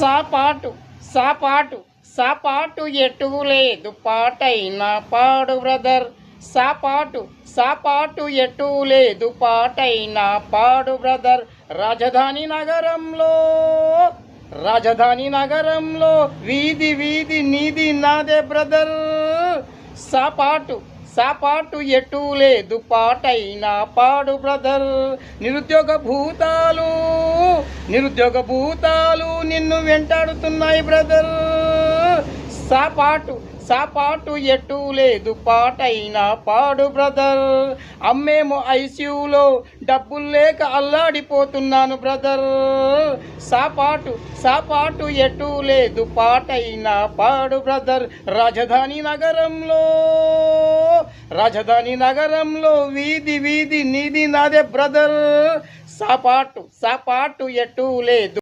సాపాటు సాపాటు సాపాటు ఎటు లేదు పాటైనా పాడు బ్రదర్. సాపాటు సాపాటు ఎటు లేదు పాటైనా పాడు బ్రదర్. రాజధాని నగరంలో వీధి వీధి నీది నాదే బ్రదర్. సాపాటు సాపాటు ఎటు లేదు పాటైనా పాడు బ్రదర్. నిరుద్యోగ భూతాలు నిన్ను వెంటాడుతున్నాయి బ్రదర్. సాపాటు సాపాటు ఎటు లేదు పాటైనా పాడు బ్రదర్. అమ్మేమో ఐసీయూలో డబ్బులు లేక అల్లాడిపోతున్నాను బ్రదర్. సాపాటు సాపాటు ఎటు లేదు పాటైనా పాడు బ్రదర్. రాజధాని నగరంలో వీధి వీధి నీది నాదే బ్రదర్. సాపాటు సాపాటు ఎటు లేదు.